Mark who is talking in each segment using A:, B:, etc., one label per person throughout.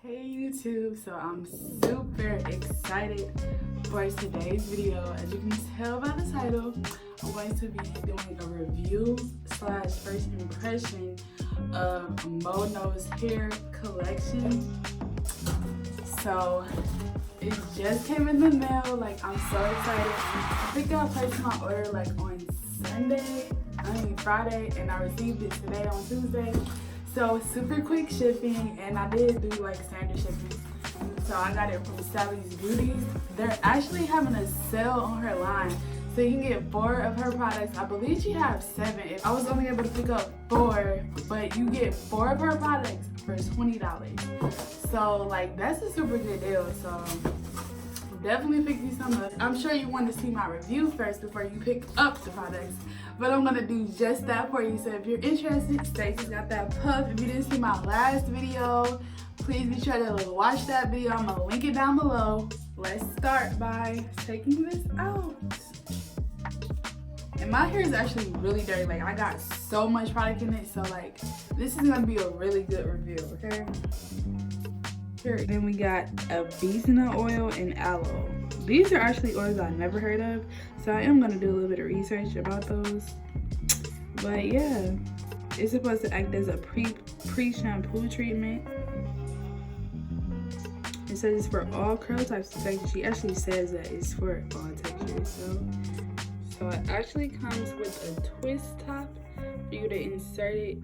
A: Hey YouTube, so I'm super excited for today's video. As you can tell by the title, I'm going to be doing a review slash first impression of Mono's hair collection. So it just came in the mail, like I'm so excited. I think I placed my order like on Friday, and I received it today on Tuesday. So super quick shipping, and I did do like standard shipping. So I got it from Sally's Beauties. They're actually having a sale on her line, so you can get 4 of her products. I believe she has 7. I was only able to pick up 4, but you get 4 of her products for $20. So like that's a super good deal. So definitely pick you some up. I'm sure you want to see my review first before you pick up the products, but I'm gonna do just that for you. So if you're interested, Stacey's got that puff. If you didn't see my last video, please be sure to watch that video. I'm gonna link it down below. Let's start by taking this out. And my hair is actually really dirty. Like I got so much product in it, so like this is gonna be a really good review, okay? Then we got a beesna oil and aloe. These are actually oils I never heard of, so I am gonna do a little bit of research about those. But yeah, it's supposed to act as a pre-shampoo treatment. It says it's for all curl types of textures. She actually says that it's for all textures. So it actually comes with a twist top for you to insert it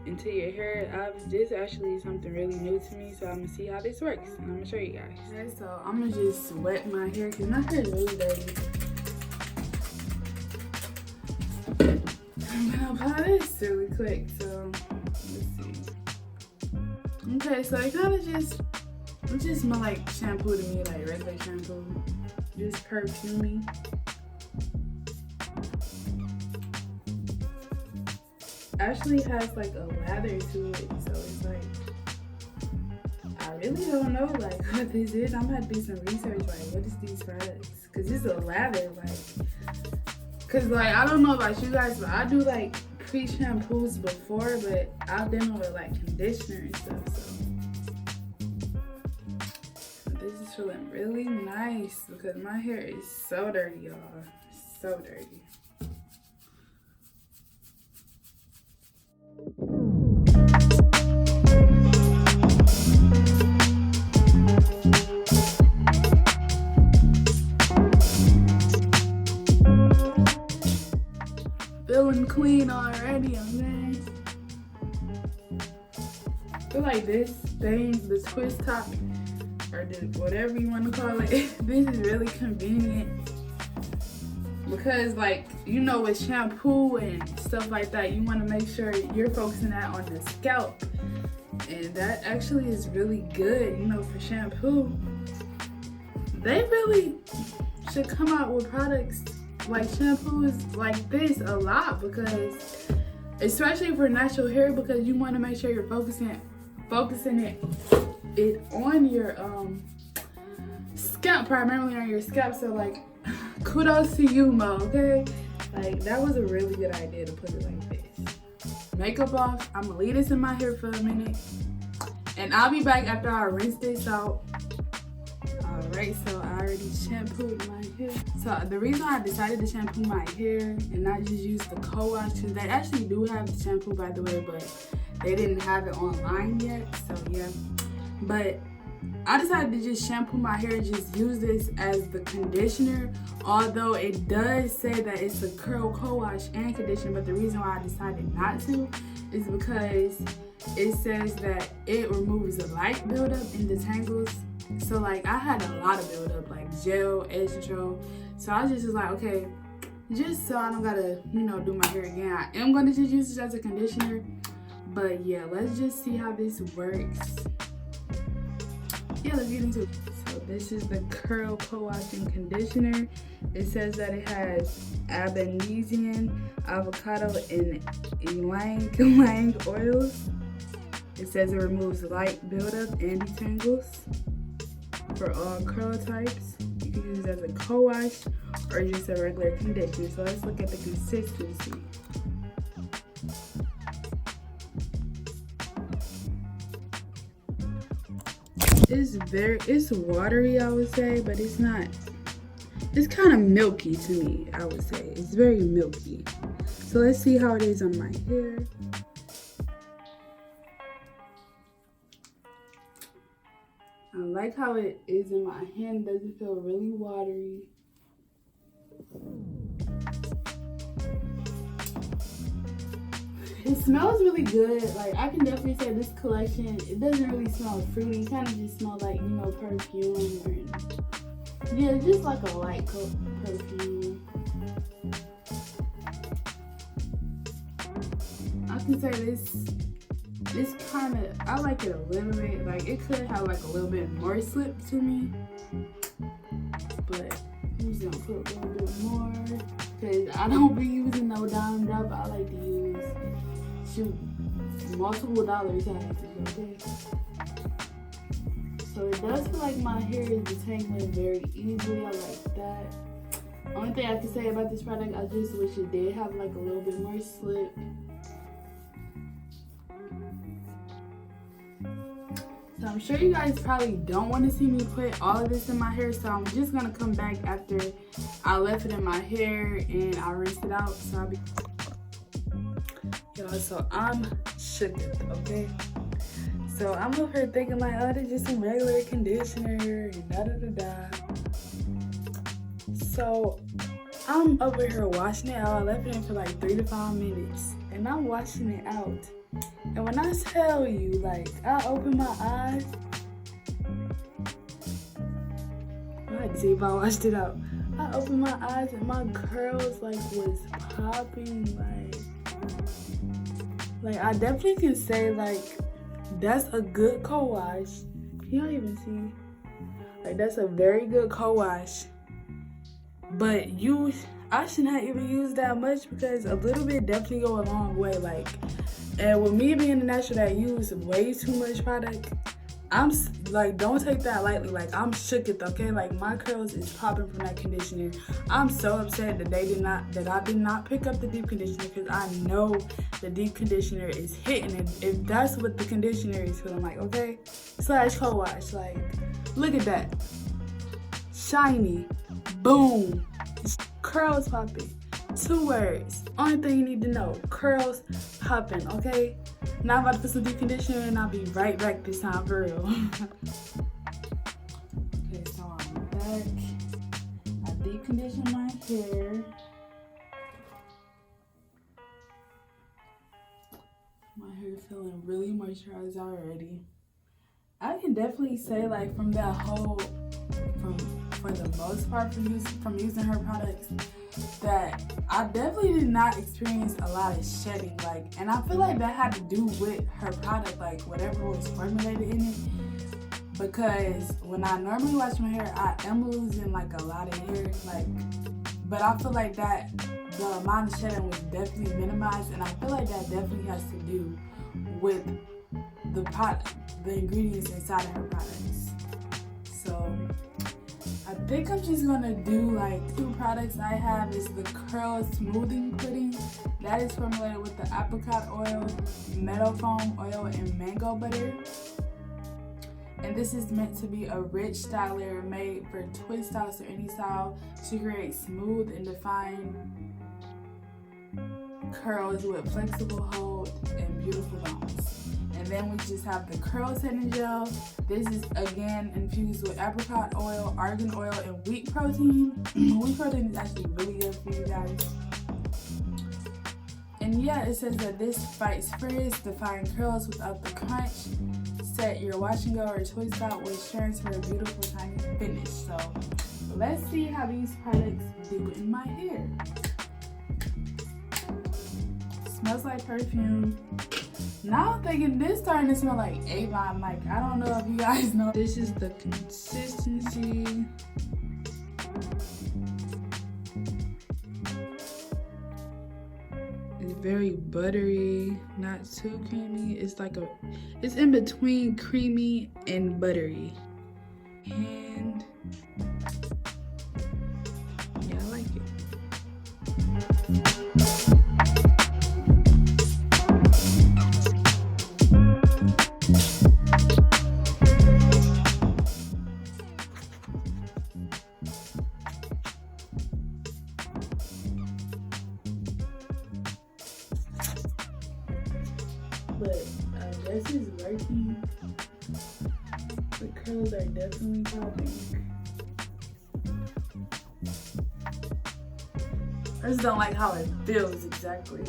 A: into your hair. This actually is something really new to me, so I'm gonna see how this works, and I'm gonna show you guys. Okay, so I'm gonna just wet my hair because my hair is really dirty. I'm gonna apply this really quick. So let's see. Okay, so it kind of just smell like shampoo to me, like regular shampoo, just perfumey. Actually has like a lather to it, so it's like I really don't know like what this is. I'm gonna have to do some research, like what is these products, because it's a lather, like because like I don't know about you guys, but I do like pre-shampoos before, but I've done with like conditioner and stuff. So this is feeling really nice because my hair is so dirty, y'all, so dirty. Feeling clean already, okay? I feel like this thing, the twist top, or whatever you want to call it, this is really convenient. Because like, you know, with shampoo and stuff like that, you want to make sure you're focusing that on the scalp. And that actually is really good, you know, for shampoo. They really should come out with products like shampoos like this a lot, because especially for natural hair, because you want to make sure you're focusing it on your scalp, primarily on your scalp. So like, kudos to you, Mo, okay? Like that was a really good idea to put it like this. Makeup off, I'm gonna leave this in my hair for a minute, and I'll be back after I rinse this out. Alright, so I already shampooed my hair. So the reason I decided to shampoo my hair and not just use the co-wash, because they actually do have the shampoo, by the way, but they didn't have it online yet, so yeah. But I decided to just shampoo my hair and just use this as the conditioner, although it does say that it's a curl co-wash and conditioner. But the reason why I decided not to is because it says that it removes the light buildup and detangles. So like I had a lot of buildup, like gel, edge control. So I just was like, okay, just so I don't gotta, you know, do my hair again, I am gonna just use it as a conditioner. But yeah, let's just see how this works. Yeah, let's get into it. So this is the curl co-washing conditioner. It says that it has Abenesian, avocado, and ylang oils. It says it removes light buildup and detangles for all curl types. You can use it as a co-wash or just a regular conditioner. So let's look at the consistency. It's watery, I would say, but it's not. It's kind of milky to me, I would say. It's very milky. So let's see how it is on my hair. I like how it is in my hand. It doesn't feel really watery. It smells really good. Like, I can definitely say this collection, it doesn't really smell fruity. It kind of just smells like, you know, perfume or, yeah, just like a light perfume. I can say this kind of, I like it a little bit. Like, it could have like a little bit more slip to me, but I'm just gonna put a little bit more because I don't be using no dime drop. I like to use, shoot, multiple dollar tags, okay? So it does feel like my hair is detangling very easily. I like that. Only thing I can say about this product, I just wish it did have like a little bit more slip. So I'm sure you guys probably don't want to see me put all of this in my hair, so I'm just gonna come back after I left it in my hair and I rinsed it out. So I'll be, y'all, so I'm shook, okay? So I'm over here thinking like, oh, this is just some regular conditioner and da-da-da-da. So I'm over here washing it out. I left it in for like 3 to 5 minutes and I'm washing it out. And when I tell you, like, I open my eyes, I had to see if I washed it out. I opened my eyes and my curls like was popping, like I definitely can say like that's a good co-wash. You don't even see, like that's a very good co-wash. But I should not even use that much because a little bit definitely go a long way. Like, and with me being the natural that use way too much product, I'm like, don't take that lightly. Like, I'm shook it, okay? Like, my curls is popping from that conditioner. I'm so upset that I did not pick up the deep conditioner because I know the deep conditioner is hitting it. If that's what the conditioner is feeling like, okay? Slash co-wash, like, look at that. Shiny, boom, curls popping. 2 words. Only thing you need to know, curls popping, okay? Now I'm about to put some deep conditioner and I'll be right back this time for real. Okay, so I'm back. I deep condition my hair. My hair feeling really moisturized already. I can definitely say like from that whole, for the most part from using her products, that I definitely did not experience a lot of shedding, like, and I feel like that had to do with her product, like whatever was formulated in it, because when I normally wash my hair, I am losing like a lot of hair, like, but I feel like that the amount of shedding was definitely minimized, and I feel like that definitely has to do with the product, the ingredients inside of her products. So I think I'm just gonna do like 2 products I have. Is the curl smoothing pudding that is formulated with the apricot oil, meadow foam oil, and mango butter. And this is meant to be a rich style layer made for twist styles or any style to create smooth and defined curls with flexible hold and beautiful bounce. And then we just have the curl setting gel. This is again infused with apricot oil, argan oil, and wheat protein. Wheat protein is actually really good for you guys. And yeah, it says that this fights frizz, define curls without the crunch, set your wash and go or twist out with strands for a beautiful tiny finish. So let's see how these products do in my hair. Smells like perfume. Now I'm thinking this starting to smell like Avon. Like, I don't know if you guys know. This is the consistency. It's very buttery, not too creamy. It's like it's in between creamy and buttery. And yeah, I like it. curls are definitely popping. I just don't like how it feels exactly.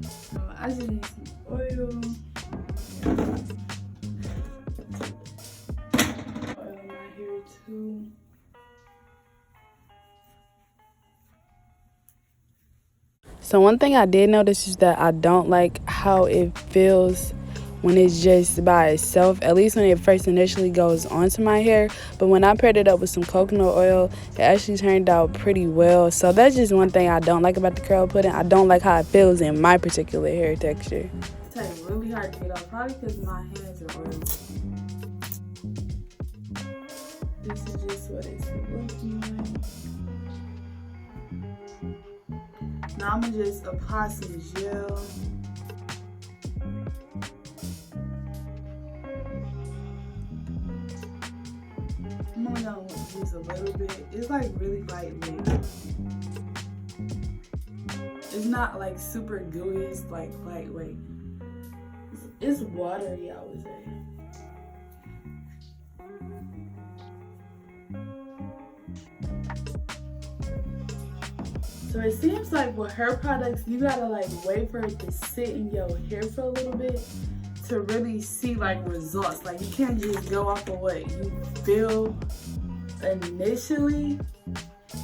A: So I just need some oil. Oil in my hair too. So one thing I did notice is that I don't like how it feels when it's just by itself, at least when it first initially goes onto my hair. But when I paired it up with some coconut oil, it actually turned out pretty well. So that's just one thing I don't like about the curl pudding. I don't like how it feels in my particular hair texture. It's really hard to get off, probably because my hands are oily. This is just what it's looking like. Now I'm gonna just apply some gel. I'm only gonna use a little bit. It's like really lightweight. It's not like super gooey, it's like lightweight. It's watery, I would say. So it seems like with hair products, you gotta like wait for it to sit in your hair for a little bit to really see like results. Like you can't just go off of what you feel initially.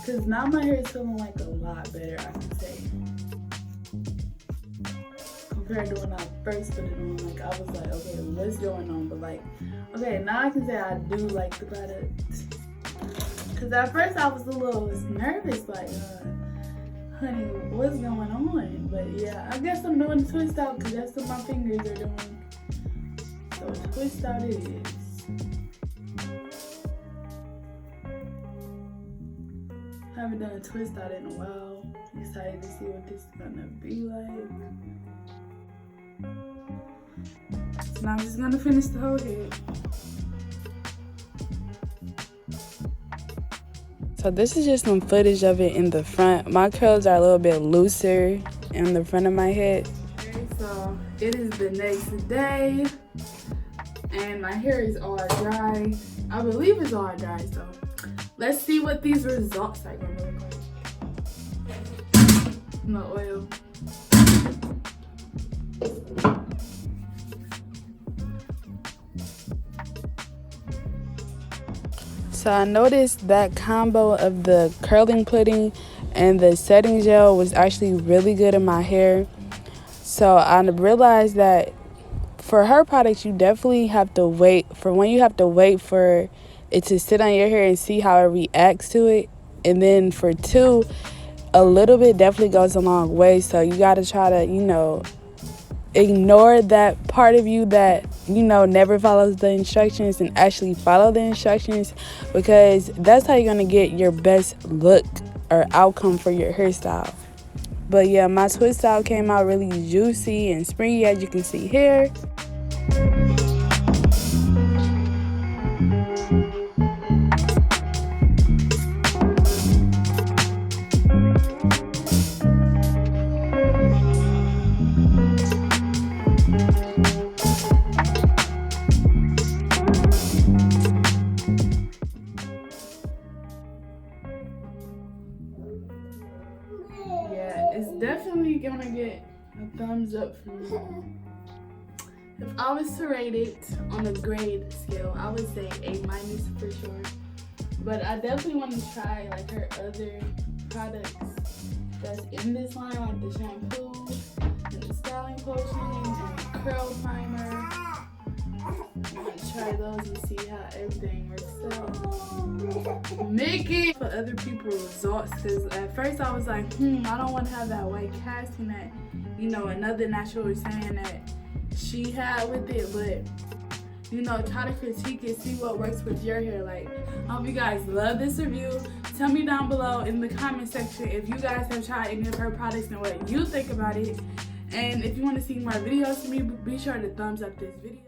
A: Cause now my hair is feeling like a lot better, I can say. Compared to when I first put it on, like I was like, okay, what's going on? But like, okay, now I can say I do like the product. Cause at first I was a little nervous, like, honey, what's going on? But yeah, I guess I'm doing the twist out because that's what my fingers are doing. So twist out it is. Haven't done a twist out in a while. Excited to see what this is gonna be like. So now I'm just gonna finish the whole head. So this is just some footage of it in the front. My curls are a little bit looser in the front of my head. Okay, so it is the next day and my hair is all dry. I believe it's all dry, so let's see what these results are gonna look like. No oil. So I noticed that combo of the curling pudding and the setting gel was actually really good in my hair. So I realized that for her products, you definitely have to wait. For one, you have to wait for it to sit on your hair and see how it reacts to it. And then for two, a little bit definitely goes a long way. So you got to try to, ignore that part of you that never follows the instructions and actually follow the instructions, because that's how you're gonna get your best look or outcome for your hairstyle. But yeah, my twist out came out really juicy and springy, as you can see here. It's definitely gonna get a thumbs up from me. If I was to rate it on a grade scale, I would say A- for sure. But I definitely want to try like her other products that's in this line, like the shampoo and the styling potion and the curl primer. I'm gonna try those and see how everything works out. Make it for other people's results, because at first I was like, I don't want to have that white casting that, another natural was saying that she had with it, but, try to critique it, see what works with your hair. Like, I hope you guys love this review. Tell me down below in the comment section if you guys have tried any of her products and what you think about it. And if you want to see more videos from me, be sure to thumbs up this video.